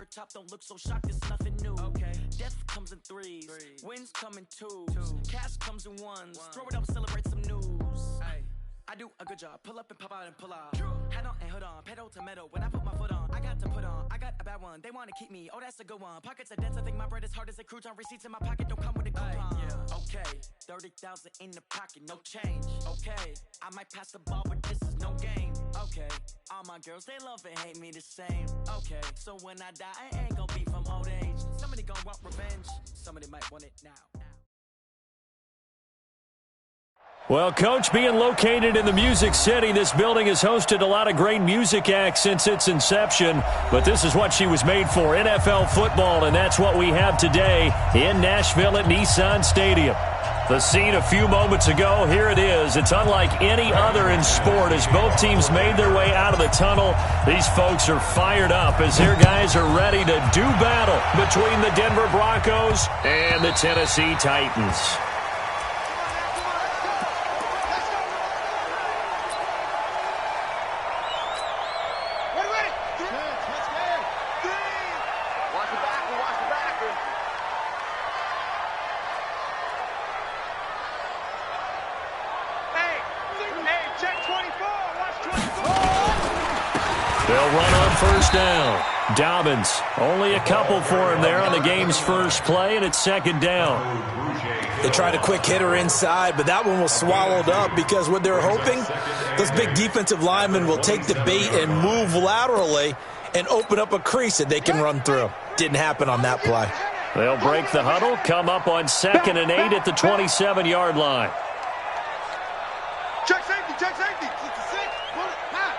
her top, don't look so shocked, it's nothing new. Okay. Death comes in threes, wins come in twos, cash comes in ones. Throw it up, celebrate some news. I do a good job, pull up and pop out and pull out. Hat on and hood on, pedal to metal. When I put my foot on, I got to put on. I got a bad one, they want to keep me. Oh, that's a good one. Pockets are dense, I think my bread is hard as a crouton. Receipts in my pocket don't come with a coupon. Okay, 30,000 in the pocket, no change. Okay, I might pass the ball, but this is no game. Okay, all my girls, they love and hate me the same. Okay, so when I die, I ain't gonna be from old age. Somebody gonna want revenge, somebody might want it now. Well, Coach, being located in the Music City, this building has hosted a lot of great music acts since its inception, but this is what she was made for, NFL football, and that's what we have today in Nashville at Nissan Stadium. The scene a few moments ago, here it is. It's unlike any other in sport as both teams made their way out of the tunnel. These folks are fired up as their guys are ready to do battle between the Denver Broncos and the Tennessee Titans. They'll run on first down. Dobbins, only a couple for him there on the game's first play, and it's second down. They tried a quick hitter inside, but that one was swallowed up because what they're hoping, those big defensive linemen will take the bait and move laterally and open up a crease that they can run through. Didn't happen on that play. They'll break the huddle, come up on 2nd and 8 at the 27-yard line. Check safety, check safety. 66, pull it, pass.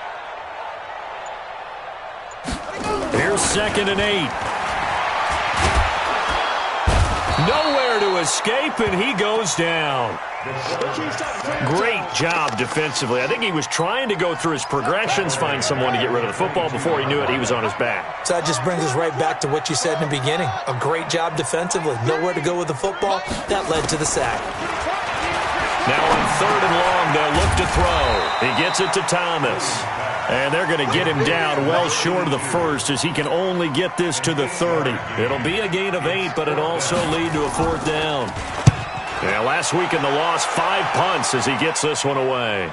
Here's 2nd and 8. Nowhere to escape, and he goes down. Great job defensively. I think he was trying to go through his progressions, find someone to get rid of the football. Before he knew it, he was on his back. So that just brings us right back to what you said in the beginning. A great job defensively. Nowhere to go with the football. That led to the sack. Now on 3rd and long, they'll look to throw. He gets it to Thomas. And they're going to get him down well short of the first as he can only get this to the 30. It'll be a gain of 8, but it'll also lead to a 4th down. Yeah, last week in the loss, 5 punts as he gets this one away.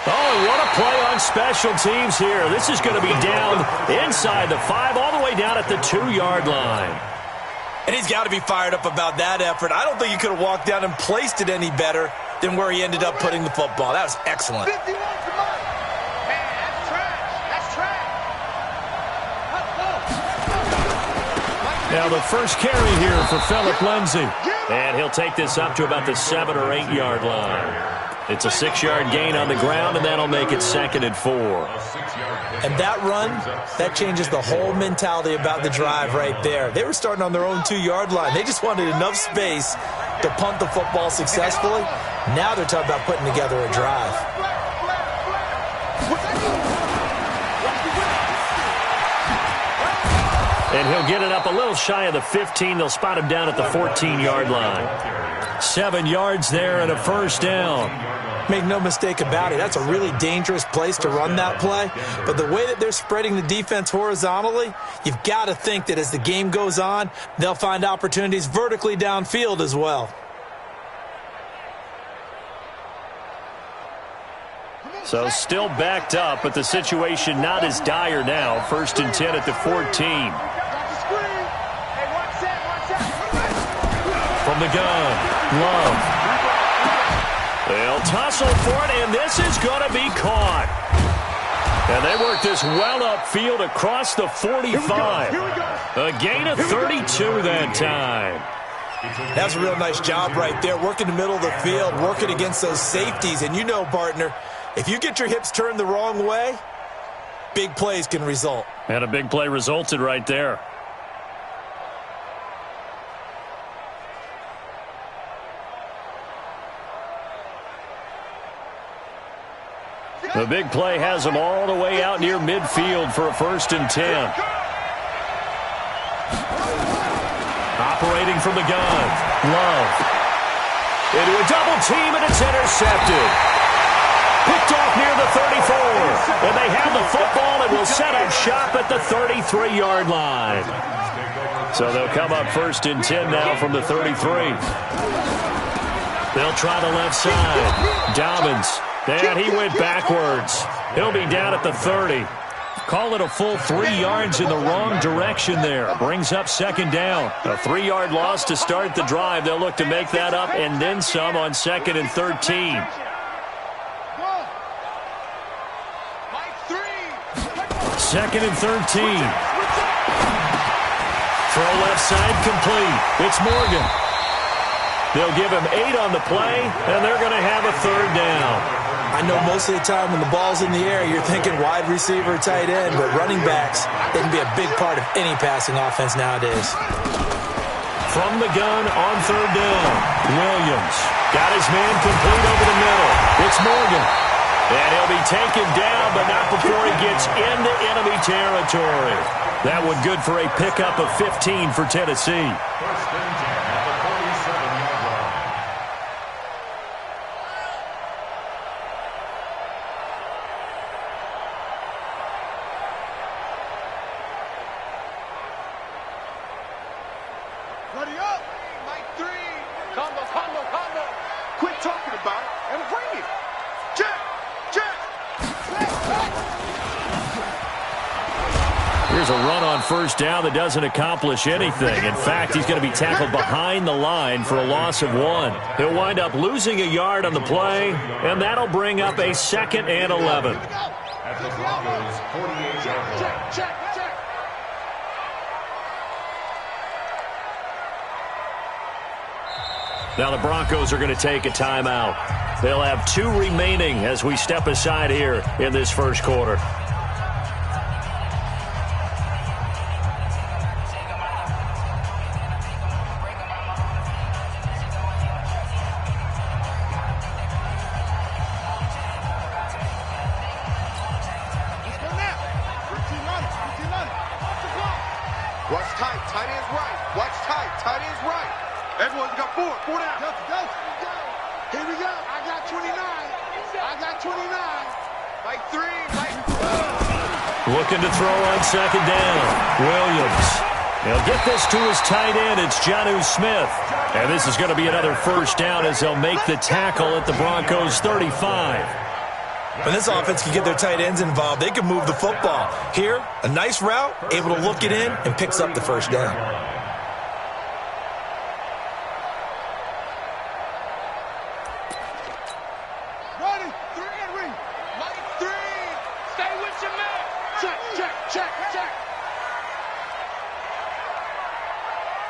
Oh, what a play on special teams here. This is going to be down inside the 5, all the way down at the 2-yard line. And he's got to be fired up about that effort. I don't think he could have walked down and placed it any better than where he ended up putting the football. That was excellent. 51 to Mike. Man, that's trash. That's trash. Now the first carry here for Phillip Lindsay. And he'll take this up to about the 7 or 8 yard line. It's a 6-yard gain on the ground, and that'll make it 2nd and 4. And that run, that changes the whole mentality about the drive right there. They were starting on their own 2-yard line. They just wanted enough space to punt the football successfully. Now they're talking about putting together a drive. And he'll get it up a little shy of the 15. They'll spot him down at the 14-yard line. 7 yards there and a first down. Make no mistake about it, that's a really dangerous place to run that play. But the way that they're spreading the defense horizontally, you've got to think that as the game goes on, they'll find opportunities vertically downfield as well. So still backed up, but the situation not as dire now. 1st and 10 at the 14. From the gun, Love. They'll tussle for it, and this is going to be caught. And they work this well upfield across the 45. A gain of 32 that time. That's a real nice job right there, working the middle of the field, working against those safeties. And you know, partner, if you get your hips turned the wrong way, big plays can result. And a big play resulted right there. The big play has them all the way out near midfield for a 1st and 10. Operating from the gun, Love. Into a double team, and it's intercepted. Picked off near the 34. And they have the football, and will set shop at the 33-yard line. So they'll come up 1st and 10 now from the 33. They'll try the left side. Dobbins. And he went backwards. He'll be down at the 30. Call it a full 3 yards in the wrong direction there. Brings up 2nd down. A 3-yard loss to start the drive. They'll look to make that up and then some on 2nd and 13. 2nd and 13. Throw left side complete. It's Morgan. They'll give him 8 on the play, and they're going to have a 3rd down. I know most of the time when the ball's in the air, you're thinking wide receiver, tight end, but running backs, they can be a big part of any passing offense nowadays. From the gun on 3rd down, Williams got his man complete over the middle. It's Morgan. And he'll be taken down, but not before he gets into enemy territory. That one good for a pickup of 15 for Tennessee. Ready up. Mike 3. Combo, combo, combo. Quit talking about it and bring it. Check, check. Here's a run on 1st down that doesn't accomplish anything. In fact, he's going to be tackled behind the line for a loss of 1. He'll wind up losing a yard on the play, and that'll bring up a 2nd and 11. At the Broncos, 48-yard line. Check, check. Now the Broncos are going to take a timeout. They'll have 2 remaining as we step aside here in this 1st quarter. Watch tight, tight end's right. Watch tight, tight end's right. Everyone's got 4 down. Go. Here we go. I got 29. I got 29. Mike 3, Mike 4. Looking to throw on 2nd down. Williams. He'll get this to his tight end. It's Jonnu Smith. And this is going to be another 1st down as they'll make the tackle at the Broncos 35. When this offense can get their tight ends involved, they can move the football. Here, a nice route, able to look it in, and picks up the 1st down. Ready, 3 and ring. Mike 3. Stay with your man. Check, check, check, check.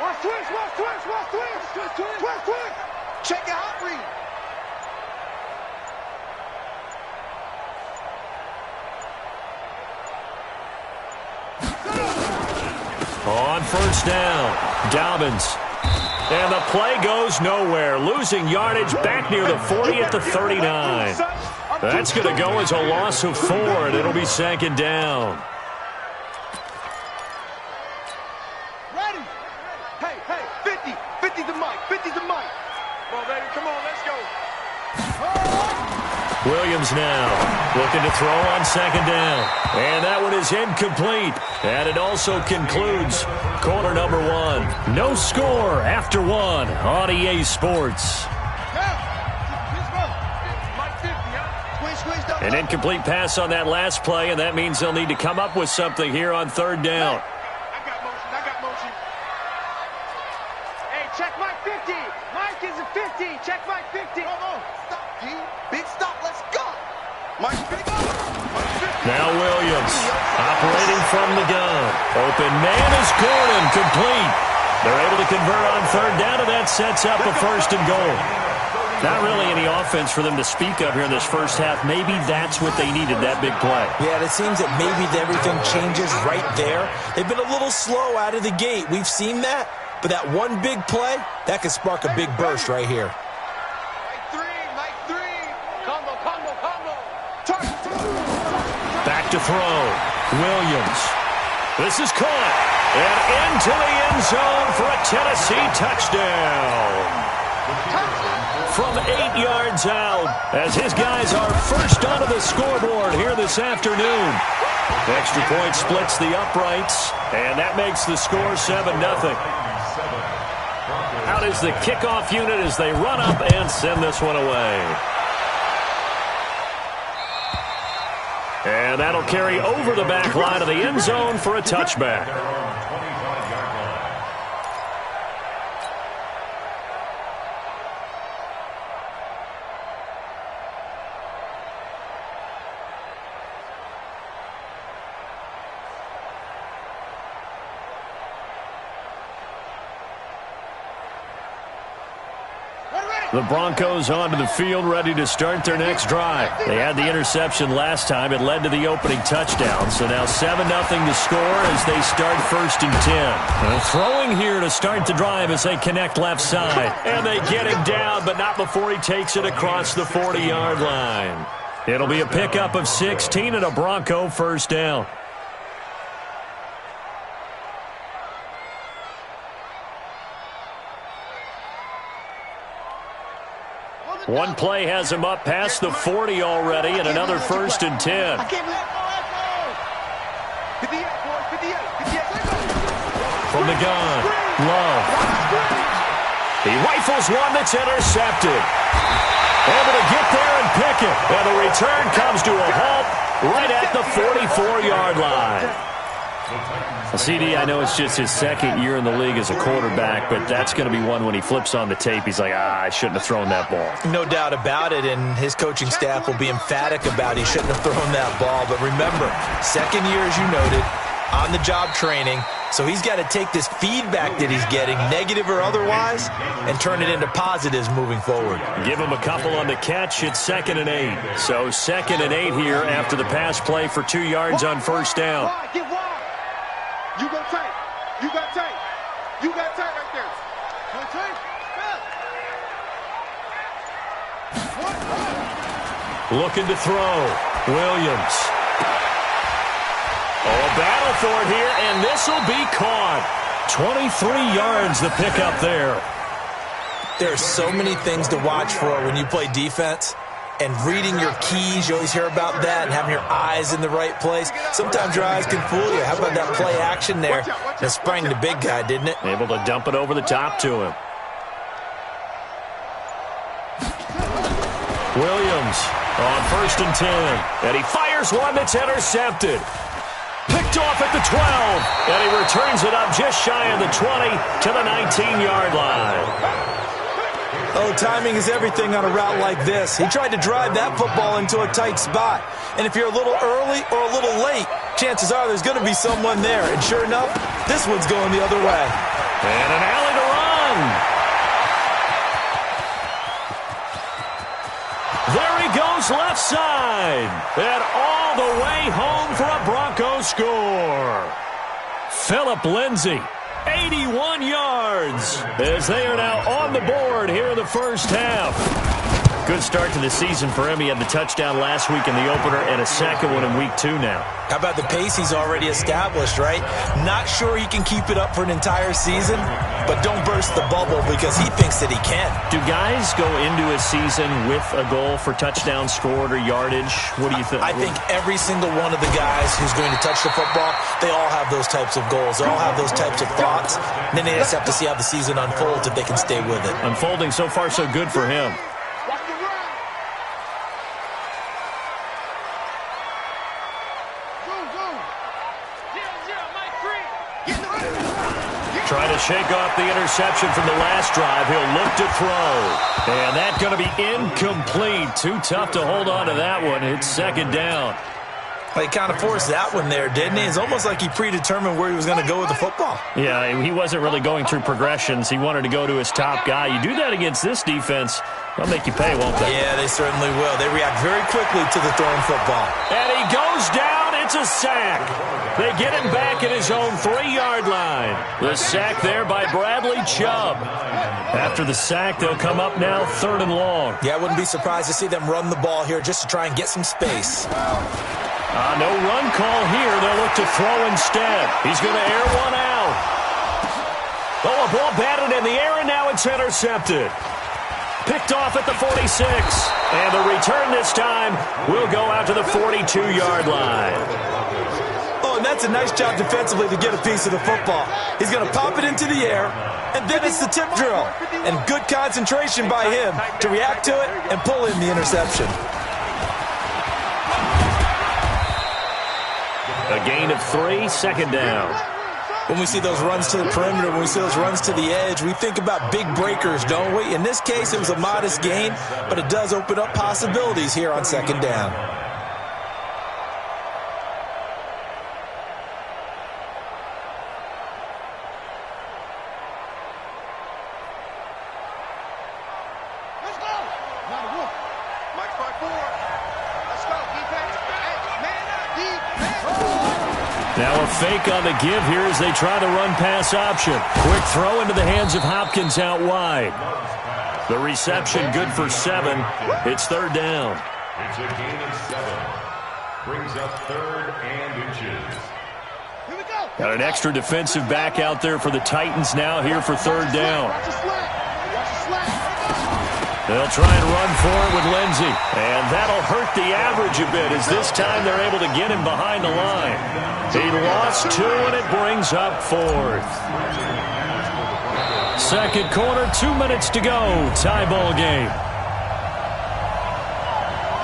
Watch twist, watch twist, watch twist. Twist, twist. Check out read. On 1st down, Dobbins. And the play goes nowhere. Losing yardage back near the 40 at the 39. That's going to go as a loss of 4, and it'll be 2nd down. Ready? Hey, 50. 50 to Mike. 50 to Mike. Come on, baby. Come on, let's go. Williams now looking to throw on 2nd down. And that one is incomplete. And it also concludes quarter number 1. No score after 1 on EA Sports. An incomplete pass on that last play, and that means they'll need to come up with something here on 3rd down. I got motion. Hey, check Mike 50. Mike is a 50. Check Mike 50. Come on. Stop, G. Big stop. Let's go. Mike 50. Now Williams operating from the gun. Open man is Gordon, complete. They're able to convert on 3rd down, and that sets up a 1st and goal. Not really any offense for them to speak of here in this 1st half. Maybe that's what they needed, that big play. Yeah, it seems that maybe everything changes right there. They've been a little slow out of the gate. We've seen that. But that one big play, that could spark a big burst right here. Mike 3. Combo. Back to throw. Williams. This is caught. And into the end zone for a Tennessee touchdown. from 8 yards out as his guys are first onto the scoreboard here this afternoon. Extra point splits the uprights, and that makes the score 7-0. Out is the kickoff unit as they run up and send this one away. And that'll carry over the back line of the end zone for a touchback. The Broncos onto the field, ready to start their next drive. They had the interception last time. It led to the opening touchdown. So now 7-0 to score as they start 1st and 10. And throwing here to start the drive as they connect left side. And they get him down, but not before he takes it across the 40-yard line. It'll be a pickup of 16 and a Bronco first down. One play has him up past the 40 already, and another 1st and 10. From the gun, Love. He rifles one that's intercepted. Able to get there and pick it. And the return comes to a halt right at the 44-yard line. Well, CD, I know it's just his 2nd year in the league as a quarterback, but that's going to be one when he flips on the tape. He's like, I shouldn't have thrown that ball. No doubt about it, and his coaching staff will be emphatic about he shouldn't have thrown that ball. But remember, 2nd year, as you noted, on-the-job training, so he's got to take this feedback that he's getting, negative or otherwise, and turn it into positives moving forward. Give him a couple on the catch. It's 2nd and 8. So 2nd and 8 here after the pass play for 2 yards on 1st down. You go tight. You got tight. You got tight right there. Go tight. Looking to throw. Williams. Oh, a battle for it here, and this will be caught. 23 yards the pickup there. There are so many things to watch for when you play defense. And reading your keys, you always hear about that, and having your eyes in the right place. Sometimes your eyes can fool you. How about that play action there? That sprang the big guy, didn't it? Able to dump it over the top to him. Williams on 1st and 10. And he fires one that's intercepted. Picked off at the 12. And he returns it up just shy of the 20 to the 19-yard line. Oh, timing is everything on a route like this. He tried to drive that football into a tight spot. And if you're a little early or a little late, chances are there's going to be someone there. And sure enough, this one's going the other way. And an alley to run. There he goes left side. And all the way home for a Broncos score. Phillip Lindsay. 81 yards as they are now on the board here in the 1st half. Good start to the season for him. He had the touchdown last week in the opener and a 2nd one in week 2 now. How about the pace he's already established, right? Not sure he can keep it up for an entire season, but don't burst the bubble because he thinks that he can. Do guys go into a season with a goal for touchdown scored or yardage? What do you think? I think every single one of the guys who's going to touch the football, they all have those types of goals. They all have those types of thoughts. And then they just have to see how the season unfolds if they can stay with it. Unfolding so far so good for him. Trying to shake off the interception from the last drive. He'll look to throw. And that's going to be incomplete. Too tough to hold on to that one. It's 2nd down. He kind of forced that one there, didn't he? It's almost like he predetermined where he was going to go with the football. Yeah, he wasn't really going through progressions. He wanted to go to his top guy. You do that against this defense, they'll make you pay, won't they? Yeah, they certainly will. They react very quickly to the thrown football. And he goes down. It's a sack. They get him back at his own 3-yard line. The sack there by Bradley Chubb. After the sack, they'll come up now 3rd and long. Yeah, I wouldn't be surprised to see them run the ball here just to try and get some space. No run call here. They'll look to throw instead. He's going to air one out. Oh, a ball batted in the air, and now it's intercepted. picked off at the 46. And the return this time will go out to the 42-yard line. Oh, and that's a nice job defensively to get a piece of the football. He's going to pop it into the air, and then it's the tip drill. And good concentration by him to react to it and pull in the interception. A gain of 3, second down. When we see those runs to the perimeter, when we see those runs to the edge, we think about big breakers, don't we? In this case, it was a modest gain, but it does open up possibilities here on second down. Let's go. Mike's by 4. Let's go. Defense. Man up. Defense. Now a fake on the give here as they try to run pass option. Quick throw into the hands of Hopkins out wide. The reception good for 7. It's third down. It's a gain of 7. Brings up 3rd and inches. Here we go. Got an extra defensive back out there for the Titans now here for third down. Watch the slack. Watch the slack. They'll try and run for it with Lindsey. And that'll hurt the average a bit as this time they're able to get him behind the line. He lost 2 and it brings up 4th. Second quarter, 2 minutes to go. Tie ball game.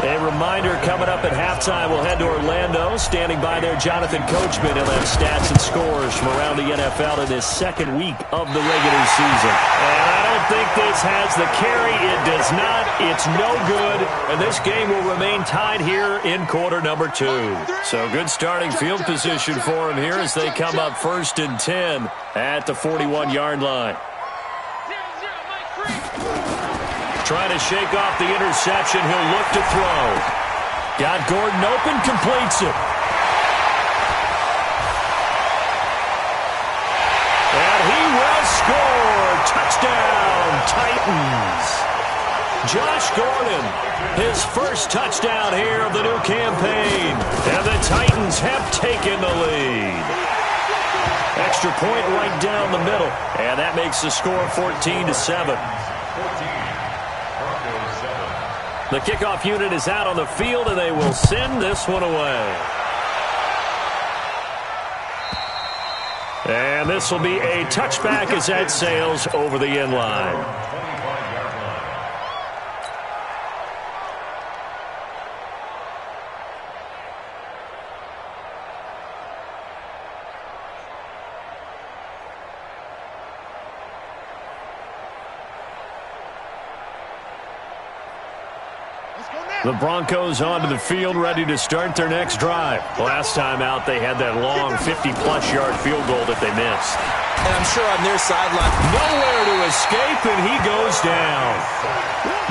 A reminder coming up at halftime, we'll head to Orlando. Standing by there, Jonathan Coachman. He'll have stats and scores from around the NFL in this second week of the regular season. And I don't think this has the carry. It does not. It's no good. And this game will remain tied here in quarter number 2. So good starting field position for him here as they come up 1st and 10 at the 41-yard line. Trying to shake off the interception. He'll look to throw. Got Gordon open, completes it. And he will score. Touchdown, Titans. Josh Gordon, his first touchdown here of the new campaign. And the Titans have taken the lead. Extra point right down the middle. And that makes the score 14-7. The kickoff unit is out on the field, and they will send this one away. And this will be a touchback as that sails over the end line. The Broncos onto the field, ready to start their next drive. Last time out, they had that long 50-plus yard field goal that they missed. And I'm sure on their sideline, Nowhere to escape, and he goes down.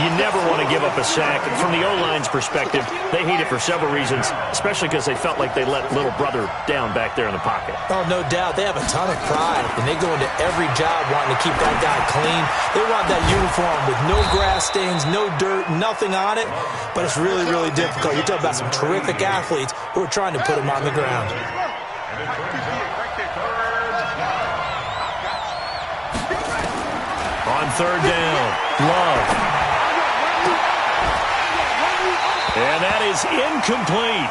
You never want to give up a sack. From the O-line's perspective, they hate it for several reasons, especially because they felt like they let little brother down back there in the pocket. oh, no doubt, they have a ton of pride, and they go into every job wanting to keep that guy clean. They want that uniform with no grass stains, no dirt, nothing on it, but it's really, really difficult. You're talking about some terrific athletes who are trying to put him on the ground. On third down, Love. And that is incomplete.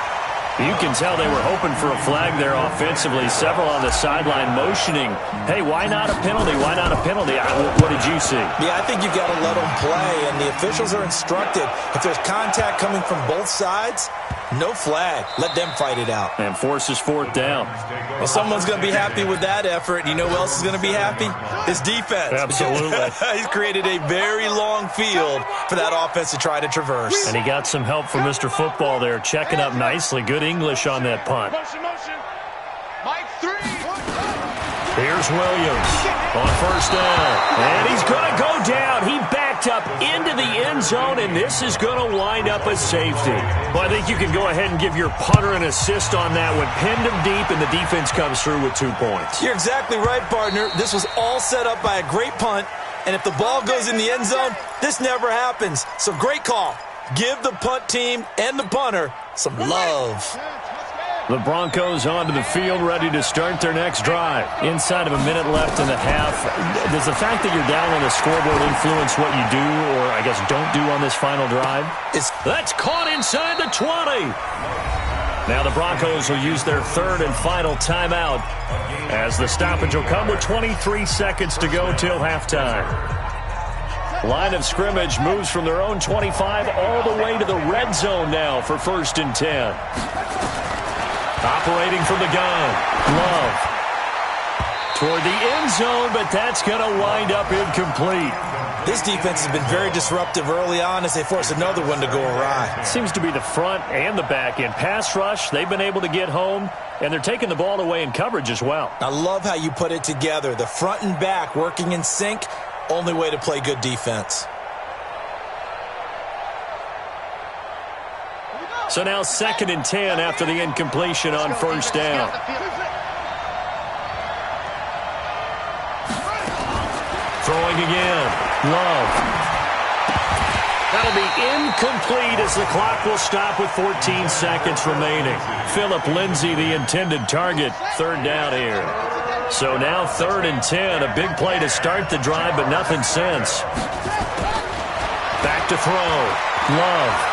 You can tell they were hoping for a flag there offensively. Several on the sideline motioning, hey, why not a penalty? Why not a penalty? What did you see? Yeah, I think you've got to let them play, and the officials are instructed. If there's contact coming from both sides, no flag. Let them fight it out. And forces 4th down. Well, someone's going to be happy with that effort. You know who else is going to be happy? His defense. Absolutely. He's created a very long field for that offense to try to traverse. And he got some help from Mr. Football there, checking up nicely. Good English on that punt. Mike 3. Here's Williams on first down. And he's going to go down. He backed up into the end zone, and this is going to wind up a safety. Well, I think you can go ahead and give your punter an assist on that one. Pinned him deep, and the defense comes through with 2 points. You're exactly right, partner. This was all set up by a great punt, and if the ball goes in the end zone, this never happens. So great call. Give the punt team and the punter some love. The Broncos onto the field, ready to start their next drive. Inside of a minute left in the half, does the fact that you're down on the scoreboard influence what you do, or I guess don't do on this final drive? That's caught inside the 20. Now the Broncos will use their third and final timeout as the stoppage will come with 23 seconds to go till halftime. Line of scrimmage moves from their own 25 all the way to the red zone now for 1st and 10. Operating from the gun, Love. Toward the end zone, but that's going to wind up incomplete. This defense has been very disruptive early on as they force another one to go awry. It seems to be the front and the back end. Pass rush, they've been able to get home, and they're taking the ball away in coverage as well. I love how you put it together. The front and back working in sync, only way to play good defense. So now 2nd and 10 after the incompletion on 1st down. Throwing again. Love. That'll be incomplete as the clock will stop with 14 seconds remaining. Phillip Lindsay, the intended target. 3rd down here. So now 3rd and 10. A big play to start the drive, but nothing since. Back to throw. Love.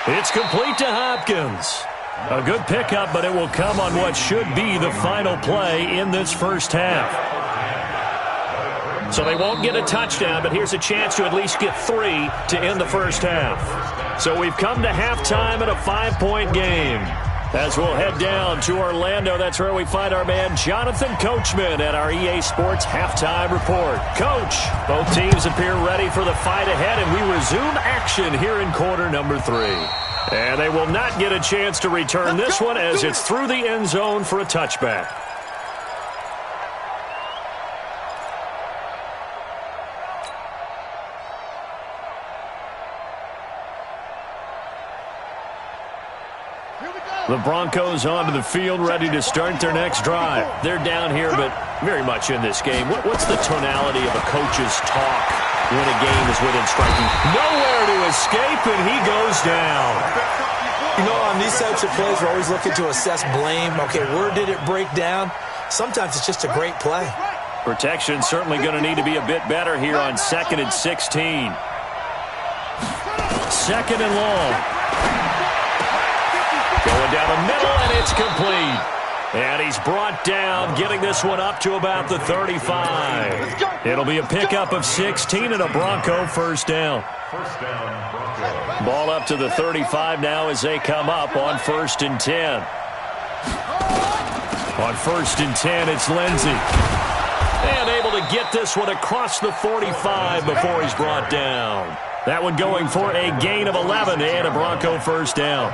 It's complete to Hopkins. A good pickup, but it will come on what should be the final play in this first half. So they won't get a touchdown, but here's a chance to at least get 3 to end the first half. So we've come to halftime in a 5-point game. As we'll head down to Orlando, that's where we find our man Jonathan Coachman at our EA Sports Halftime Report. Coach, both teams appear ready for the fight ahead, and we resume action here in quarter number 3. And they will not get a chance to return this one as it's through the end zone for a touchback. The Broncos onto the field, ready to start their next drive. They're down here, but very much in this game. What's the tonality of a coach's talk when a game is within striking? Nowhere to escape, and he goes down. You know, on these types of plays, we're always looking to assess blame. Okay, where did it break down? Sometimes it's just a great play. Protection certainly going to need to be a bit better here on 2nd and 16. 2nd and long. Going down the middle, and it's complete. And he's brought down, getting this one up to about the 35. It'll be a pickup of 16 and a Bronco first down. Ball up to the 35 now as they come up on 1st and 10. On 1st and 10, it's Lindsay. And able to get this one across the 45 before he's brought down. That one going for a gain of 11 and a Bronco first down.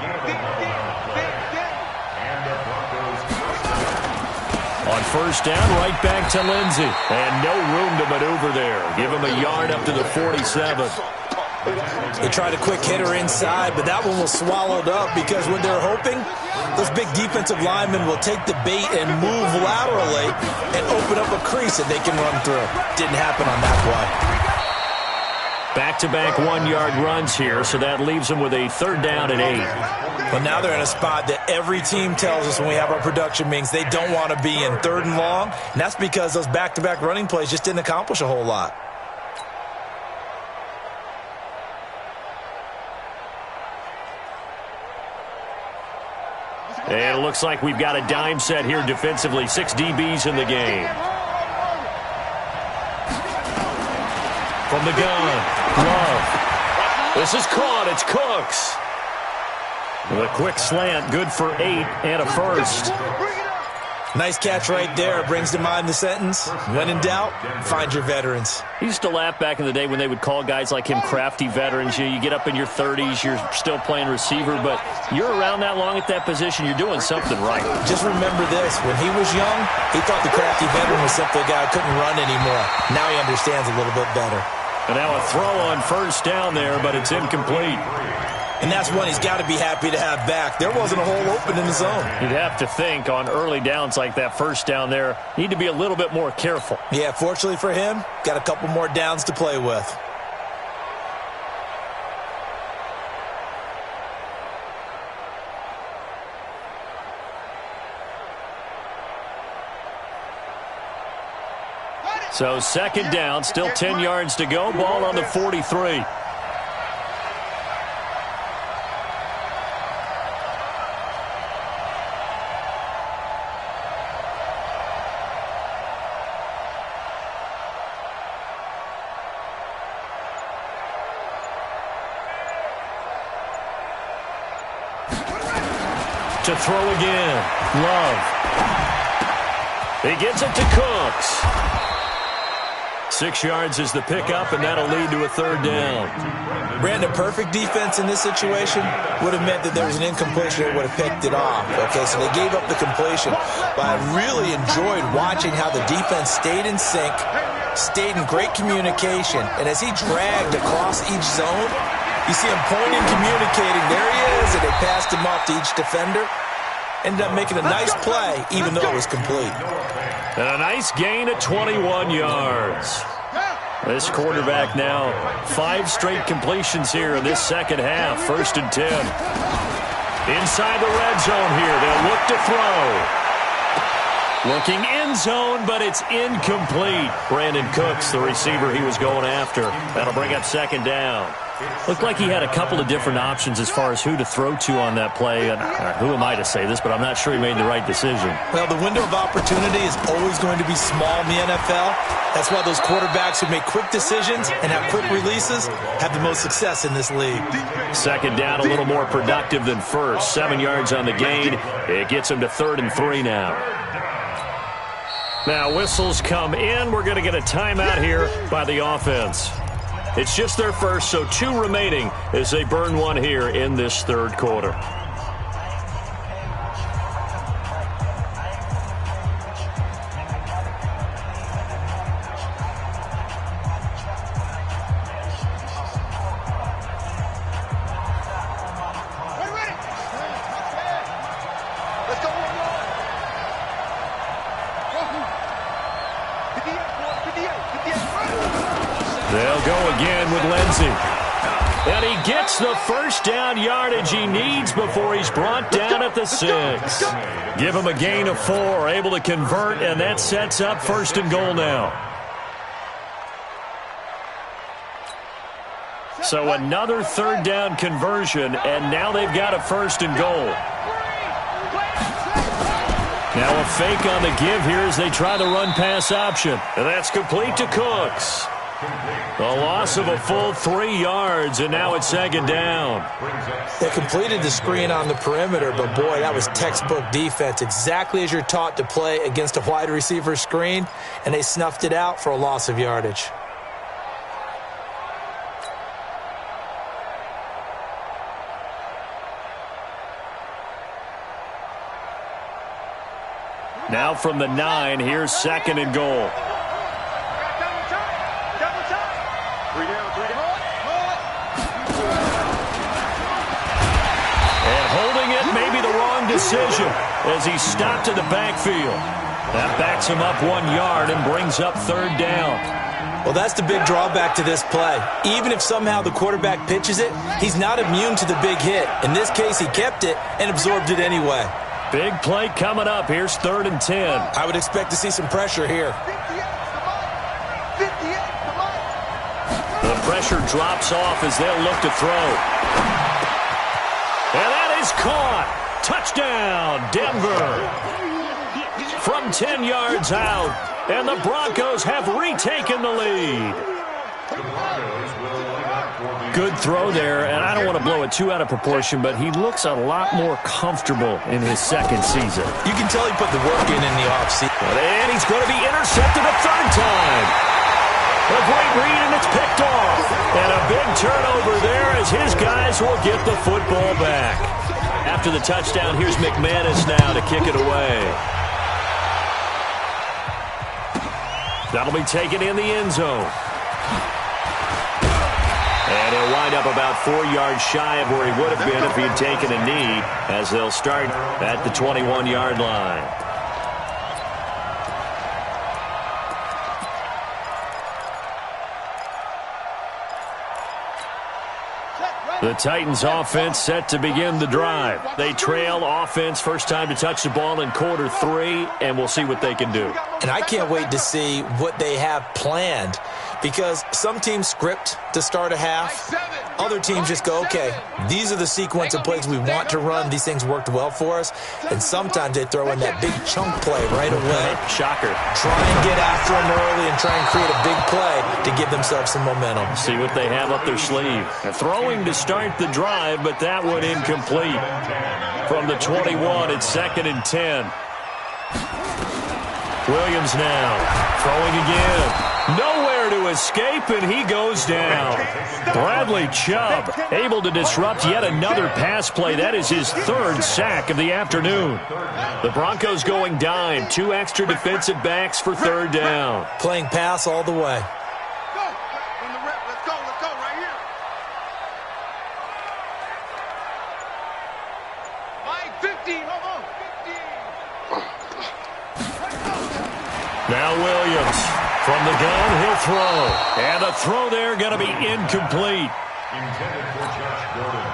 On 1st down, right back to Lindsay. And no room to maneuver there. Give him a yard up to the 47. They tried a quick hitter inside, but that one was swallowed up because when they're hoping, those big defensive linemen will take the bait and move laterally and open up a crease that they can run through. Didn't happen on that play. Back-to-back 1-yard runs here, so that leaves them with a 3rd down and 8. But now they're in a spot that every team tells us when we have our production meetings they don't want to be in, 3rd and long. And that's because those back-to-back running plays just didn't accomplish a whole lot. And it looks like we've got a dime set here defensively. 6 DBs in the game. From the gun, Love. This is caught. It's Cooks. The quick slant, good for 8 and a first. Nice catch right there. Brings to mind the sentence, when in doubt, find your veterans. I used to laugh back in the day when they would call guys like him crafty veterans. You get up in your 30s, you're still playing receiver, but you're around that long at that position, you're doing something right. Just remember this. When he was young, he thought the crafty veteran was simply a guy who couldn't run anymore. Now he understands a little bit better. And now a throw on 1st down there, but it's incomplete. And that's one he's got to be happy to have back. There wasn't a hole open in the zone. You'd have to think on early downs like that 1st down there, need to be a little bit more careful. Yeah, fortunately for him, got a couple more downs to play with. So second down, still 10 yards to go. Ball on the 43. To throw again. Love. He gets it to Cooks. 6 yards is the pickup, and that'll lead to a third down. Brandon, perfect defense in this situation would have meant that there was an incompletion that would have picked it off. Okay, so they gave up the completion. But I really enjoyed watching how the defense stayed in sync, stayed in great communication, and as he dragged across each zone, you see him pointing, communicating. There he is, and they passed him off to each defender. Ended up making a nice play, even though it was complete. And a nice gain at 21 yards. This quarterback now 5 straight completions here in this second half. 1st and 10. Inside the red zone here. They'll look to throw. Looking end zone, but it's incomplete. Brandon Cooks, the receiver he was going after. That'll bring up second down. Looked like he had a couple of different options as far as who to throw to on that play. And who am I to say this, but I'm not sure he made the right decision. Well, the window of opportunity is always going to be small in the NFL. That's why those quarterbacks who make quick decisions and have quick releases have the most success in this league. Second down, a little more productive than first. 7 yards on the gain. It gets him to 3rd and 3 now. Now, whistles come in. We're going to get a timeout here by the offense. It's just their first, so 2 remaining as they burn one here in this third quarter. They'll go again with Lindsey. And he gets the first down yardage he needs before he's brought down at the 6. Give him a gain of 4, able to convert, and that sets up 1st and goal now. So another third down conversion, and now they've got a 1st and goal. Now a fake on the give here as they try the run-pass option. And that's complete to Cooks. The loss of a full 3 yards, and now it's second down. They completed the screen on the perimeter, but boy, that was textbook defense. Exactly as you're taught to play against a wide receiver screen, and they snuffed it out for a loss of yardage. Now from the 9, here's 2nd and goal. Decision as he stopped in the backfield. That backs him up 1 yard and brings up 3rd down. Well, that's the big drawback to this play. Even if somehow the quarterback pitches it, he's not immune to the big hit. In this case, he kept it and absorbed it anyway. Big play coming up. Here's 3rd and 10. I would expect to see some pressure here. The pressure drops off as they'll look to throw. And that is caught. Touchdown, Denver. From 10 yards out, and the Broncos have retaken the lead. Good throw there, and I don't want to blow it too out of proportion, but he looks a lot more comfortable in his 2nd season. You can tell he put the work in the offseason. And he's going to be intercepted a 3rd time. A great read, and it's picked off. And a big turnover there as his guys will get the football back. After the touchdown, here's McManus now to kick it away. That'll be taken in the end zone. And he'll wind up about 4 yards shy of where he would have been if he had taken a knee, as they'll start at the 21-yard line. Set, right. The Titans offense set to begin the drive. They trail offense first time to touch the ball in quarter 3, and we'll see what they can do. And I can't wait to see what they have planned, because some teams script to start a half. Other teams just go, okay, these are the sequence of plays we want to run. These things worked well for us. And sometimes they throw in that big chunk play right away. Shocker. Try and get after them early and try and create a big play to give themselves some momentum. See what they have up their sleeve. Throwing to start the drive, but that one incomplete. From the 21, it's 2nd and 10. Williams now throwing again. Nowhere to escape, and he goes down. Bradley Chubb able to disrupt yet another pass play. That is his 3rd sack of the afternoon. The Broncos going dime. 2 extra defensive backs for 3rd down. Playing pass all the way. Now Williams from the gun, he'll throw. And a throw there going to be incomplete.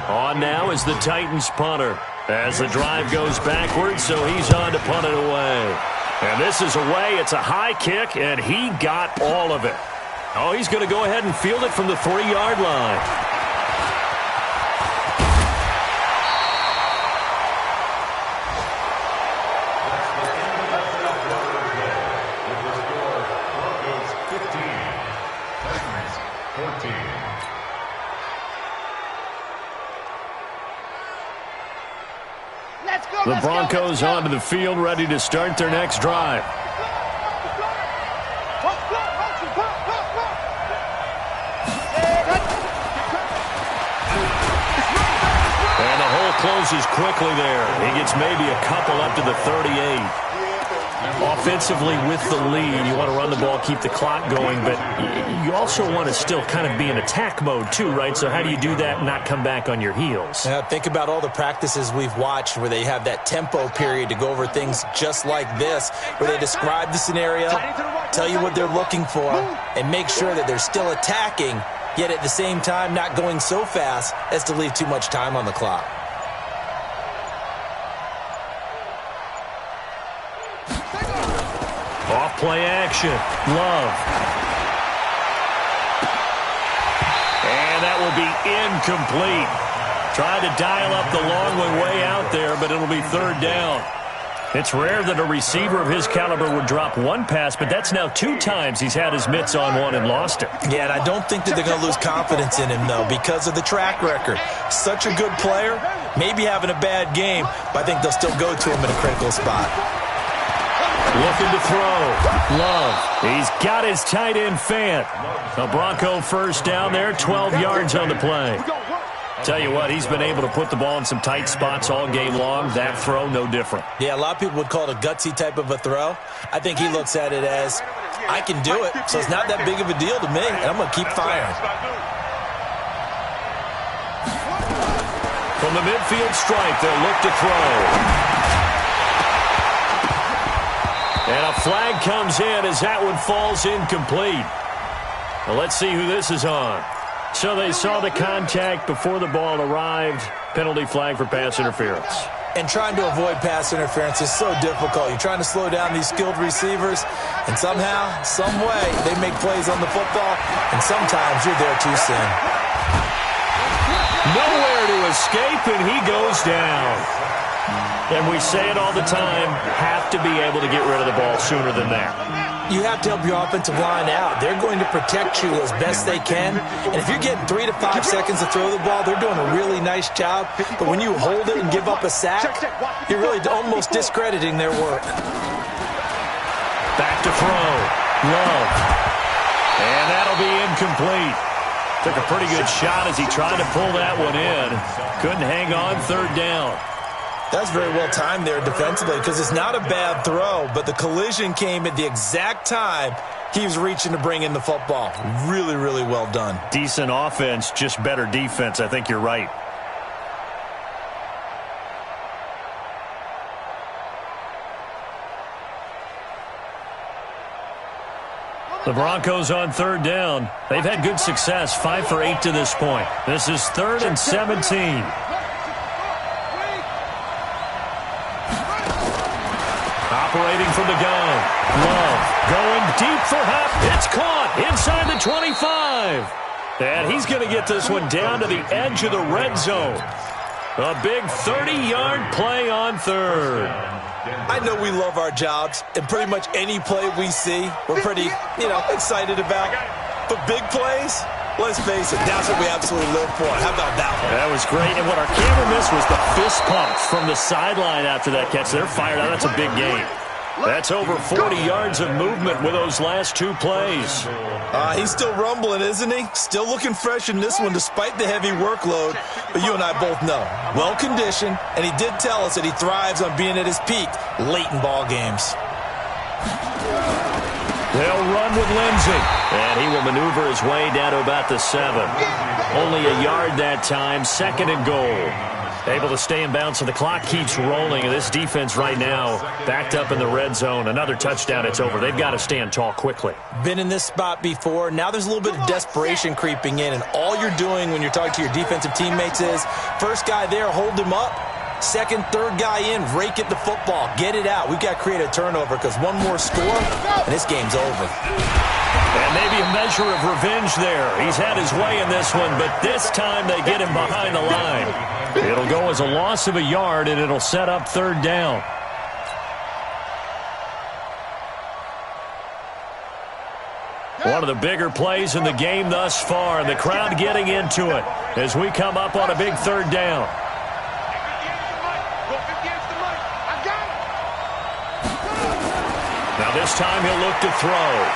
On now is the Titans punter as the drive goes backwards, so he's on to punt it away. And this is away. It's a high kick, and he got all of it. Oh, he's going to go ahead and field it from the 3-yard line. The Broncos onto the field, ready to start their next drive. And the hole closes quickly there. He gets maybe a couple up to the 38. Offensively with the lead, you want to run the ball, keep the clock going, but you also want to still kind of be in attack mode too, right? So how do you do that and not come back on your heels? Yeah, think about all the practices we've watched where they have that tempo period to go over things just like this, where they describe the scenario, tell you what they're looking for, and make sure that they're still attacking, yet at the same time not going so fast as to leave too much time on the clock. Off play action. Love. And that will be incomplete. Tried to dial up the long one way out there, but it'll be 3rd down. It's rare that a receiver of his caliber would drop one pass, but that's now 2 times he's had his mitts on one and lost it. Yeah, and I don't think that they're going to lose confidence in him, though, because of the track record. Such a good player, maybe having a bad game, but I think they'll still go to him in a critical spot. Looking to throw. Love. He's got his tight end Fant. A Bronco first down there, 12 yards on the play. Tell you what, he's been able to put the ball in some tight spots all game long. That throw, no different. Yeah, a lot of people would call it a gutsy type of a throw. I think he looks at it as, I can do it, so it's not that big of a deal to me, and I'm going to keep firing. From the midfield stripe, they'll look to throw. And a flag comes in as that one falls incomplete. Well, let's see who this is on. So they saw the contact before the ball arrived. Penalty flag for pass interference. And trying to avoid pass interference is so difficult. You're trying to slow down these skilled receivers, and somehow, some way, they make plays on the football, and sometimes you're there too soon. Nowhere to escape, and he goes down. And we say it all the time, have to be able to get rid of the ball sooner than that. You have to help your offensive line out. They're going to protect you as best they can. And if you're getting 3 to 5 seconds to throw the ball, they're doing a really nice job. But when you hold it and give up a sack, you're really almost discrediting their work. Back to throw. Love. And that'll be incomplete. Took a pretty good shot as he tried to pull that one in. Couldn't hang on, 3rd down. That's very well timed there defensively, because it's not a bad throw, but the collision came at the exact time he was reaching to bring in the football. Really, really well done. Decent offense, just better defense. I think you're right. The Broncos on third down. They've had good success, 5 for 8 to this point. This is 3rd and 17. Operating from the gun. Love going deep for half. It's caught inside the 25. And he's going to get this one down to the edge of the red zone. A big 30-yard play on third. I know we love our jobs, and pretty much any play we see, we're pretty, excited about. But big plays, let's face it, that's what we absolutely live for. How about that one? That was great, and what our camera missed was the fist pumps from the sideline after that catch. They're fired out. That's a big game. That's over 40 yards of movement with those last 2 plays. He's still rumbling, isn't he? Still looking fresh in this one despite the heavy workload. But you and I both know, well-conditioned, and he did tell us that he thrives on being at his peak late in ball games. They'll run with Lindsey, and he will maneuver his way down to about the 7. Only a yard that time, 2nd and goal. Able to stay in bounds, so the clock keeps rolling. And this defense right now backed up in the red zone. Another touchdown, it's over. They've got to stand tall quickly. Been in this spot before. Now there's a little bit of desperation creeping in, and all you're doing when you're talking to your defensive teammates is, first guy there, hold him up. Second, third guy in, rake at the football. Get it out. We've got to create a turnover because one more score, and this game's over. And maybe a measure of revenge there. He's had his way in this one, but this time they get him behind the line. It'll go as a loss of a yard, and it'll set up 3rd down. One of the bigger plays in the game thus far, and the crowd getting into it as we come up on a big 3rd down. Now this time he'll look to throw.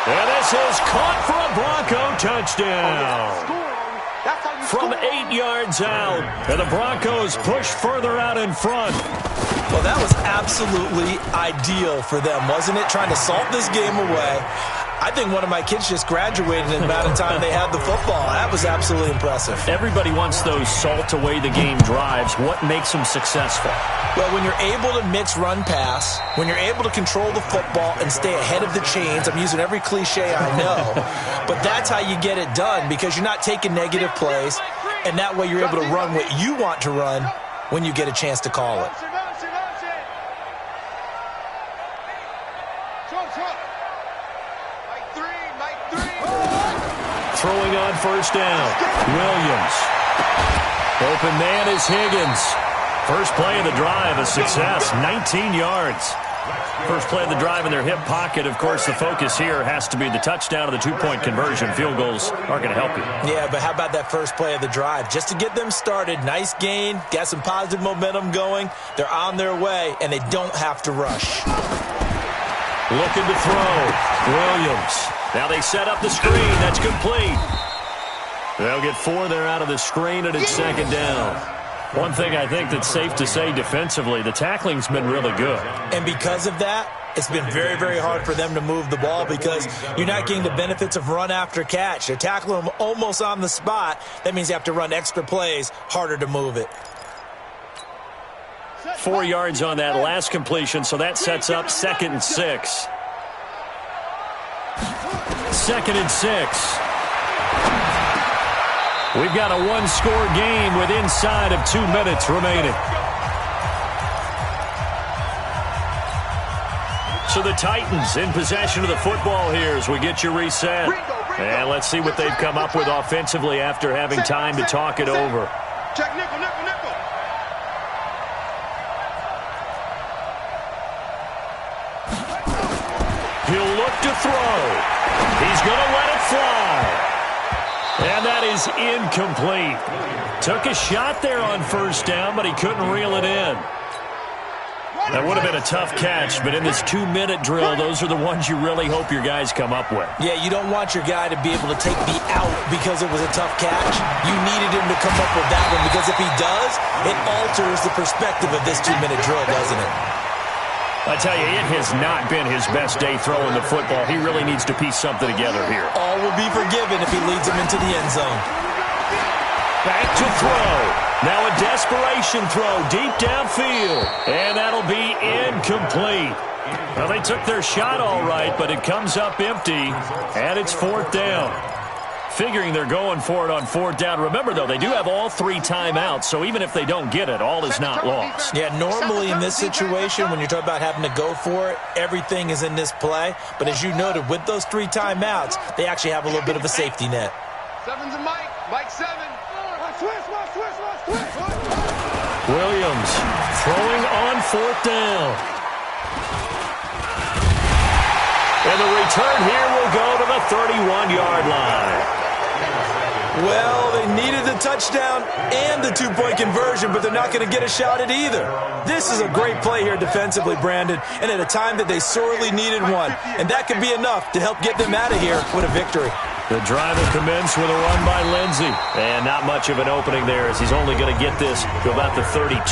And this is caught for a Bronco touchdown. From 8 yards out, and the Broncos push further out in front. Well, that was absolutely ideal for them, wasn't it? Trying to salt this game away. I think one of my kids just graduated in the amount of time they had the football. That was absolutely impressive. Everybody wants those salt-away-the-game drives. What makes them successful? Well, when you're able to mix run-pass, when you're able to control the football and stay ahead of the chains, I'm using every cliche I know, but that's how you get it done because you're not taking negative plays, and that way you're able to run what you want to run when you get a chance to call it. Throwing on 1st down. Williams. Open man is Higgins. First play of the drive, a success, 19 yards. First play of the drive in their hip pocket. Of course, the focus here has to be the touchdown of the 2-point conversion. Field goals aren't going to help you. Yeah, but how about that first play of the drive? Just to get them started, nice gain, got some positive momentum going. They're on their way, and they don't have to rush. Looking to throw. Williams. Now they set up the screen. That's complete. They'll get 4 there out of the screen, and it's 2nd down. One thing I think that's safe to say defensively, the tackling's been really good. And because of that, it's been very, very hard for them to move the ball because you're not getting the benefits of run after catch. They're tackling them almost on the spot. That means you have to run extra plays, harder to move it. 4 yards on that last completion, so that sets up 2nd and 6. 2nd and 6. We've got a 1-score game with inside of 2 minutes remaining. So the Titans in possession of the football here as we get you reset. And let's see what they've come up with offensively after having time to talk it over. Check nickel, nickel, nickel. He'll look to throw. He's going to let it fly. And that is incomplete. Took a shot there on 1st down, but he couldn't reel it in. That would have been a tough catch, but in this 2-minute drill, those are the ones you really hope your guys come up with. Yeah, you don't want your guy to be able to take the out because it was a tough catch. You needed him to come up with that one because if he does, it alters the perspective of this 2-minute drill, doesn't it? I tell you, it has not been his best day throwing the football. He really needs to piece something together here. All will be forgiven if he leads him into the end zone. Back to throw. Now a desperation throw deep downfield, and that'll be incomplete. Well, they took their shot all right, but it comes up empty, and it's 4th down. Figuring they're going for it on 4th down. Remember, though, they do have all 3 timeouts, so even if they don't get it, all is not lost. Yeah, normally in this situation, when you're talking about having to go for it, everything is in this play. But as you noted, with those 3 timeouts, they actually have a little bit of a safety net. 7's a Mike. Mike 7. Williams throwing on 4th down. And the return here will go to the 31-yard line. Well, they needed the touchdown and the 2-point conversion, but they're not going to get a shot at either. This is a great play here defensively, Brandon, and at a time that they sorely needed one. And that could be enough to help get them out of here with a victory. The drive will commence with a run by Lindsey. And not much of an opening there, as he's only going to get this to about the 32.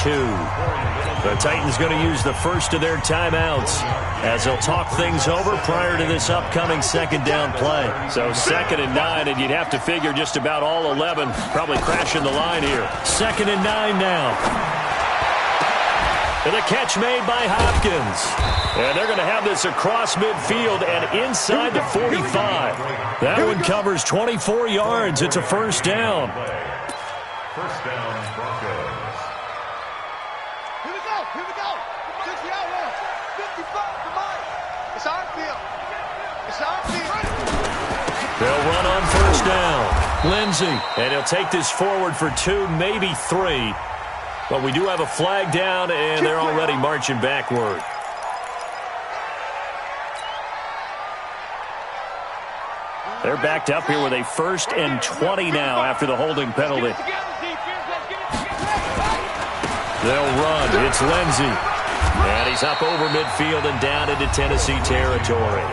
The Titans going to use the first of their timeouts as they'll talk things over prior to this upcoming 2nd down play. So 2nd and 9, and you'd have to figure just about all 11 probably crashing the line here. 2nd and 9 now. And the catch made by Hopkins. And they're going to have this across midfield and inside the 45. That one covers 24 yards. It's a 1st down. 1st down, Broncos. Here we go. 60 out one. 55 to Mike. It's our field. It's our field. They'll run on 1st down. Lindsey. And he'll take this forward for 2, maybe 3. But we do have a flag down, and they're already marching backward. They're backed up here with a 1st and 20 now after the holding penalty. They'll run. It's Lindsey. And he's up over midfield and down into Tennessee territory.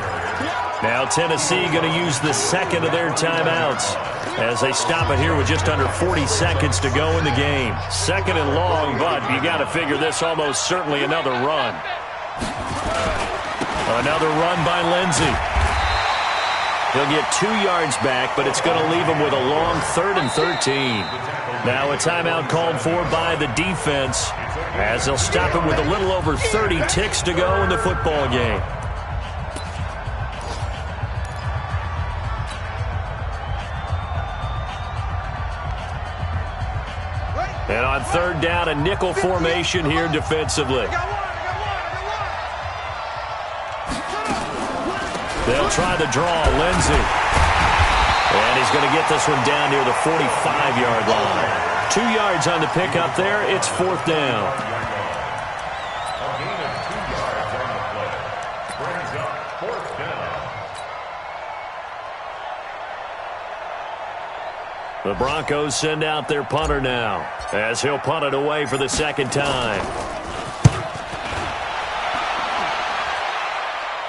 Now Tennessee going to use the 2nd of their timeouts as they stop it here with just under 40 seconds to go in the game. 2nd and long, but you got to figure this almost certainly another run. Another run by Lindsey. He'll get 2 yards back, but it's going to leave him with a long 3rd and 13. Now a timeout called for by the defense as they'll stop him with a little over 30 ticks to go in the football game. And on 3rd down, a nickel formation here defensively. They'll try the draw, Lindsey. And he's going to get this one down near the 45-yard line. 2 yards on the pickup there. It's 4th down. A gain of 2 yards on the play. Brings up 4th down. The Broncos send out their punter now as he'll punt it away for the 2nd time.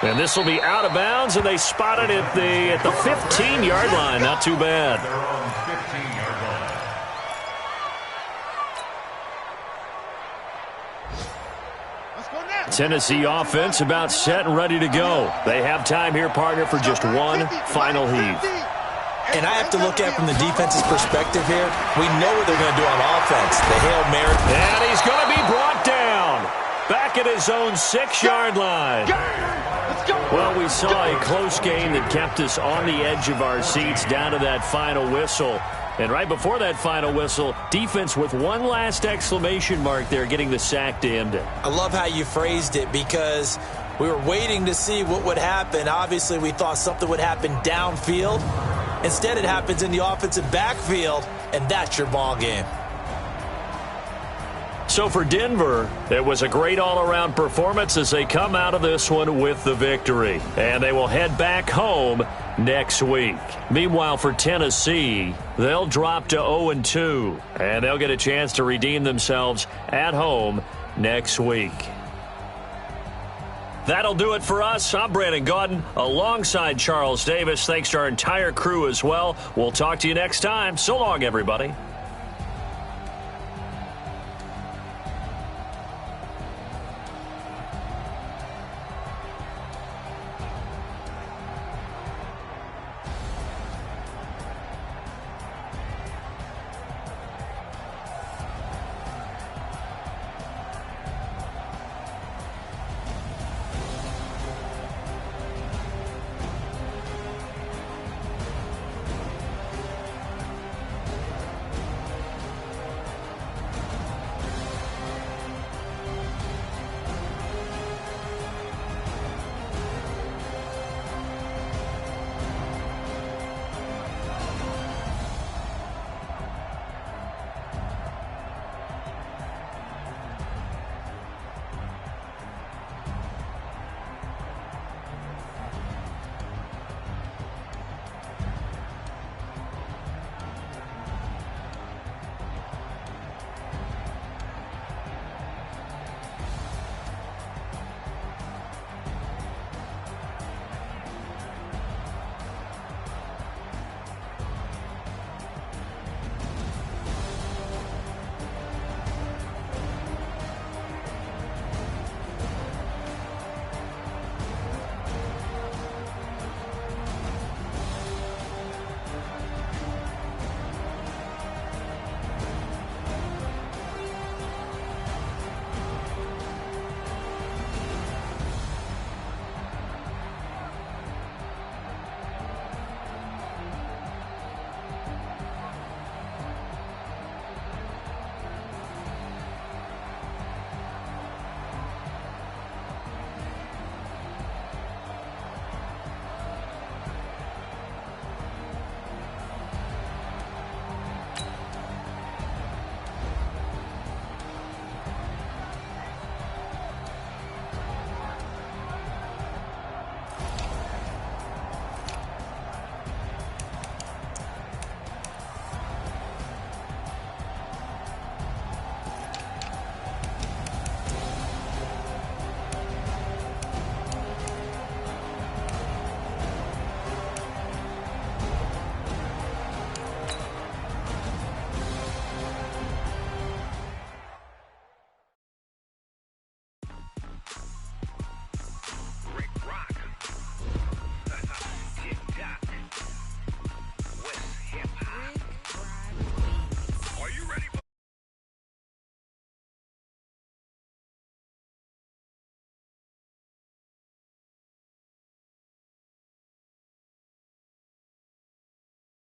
And this will be out of bounds, and they spot it at the 15-yard line. Not too bad. They're on 15-yard line. Tennessee offense about set and ready to go. They have time here, partner, for just one final heave. And I have to look at from the defense's perspective here. We know what they're going to do on offense. The Hail Mary. And he's going to be brought down back at his own 6-yard line. Well, we saw a close game that kept us on the edge of our seats down to that final whistle. And right before that final whistle, defense with one last exclamation mark there, getting the sack to end it. I love how you phrased it because we were waiting to see what would happen. Obviously, we thought something would happen downfield. Instead, it happens in the offensive backfield, and that's your ball game. So for Denver, it was a great all-around performance as they come out of this one with the victory. And they will head back home next week. Meanwhile, for Tennessee, they'll drop to 0-2, and they'll get a chance to redeem themselves at home next week. That'll do it for us. I'm Brandon Gaudin alongside Charles Davis. Thanks to our entire crew as well. We'll talk to you next time. So long, everybody.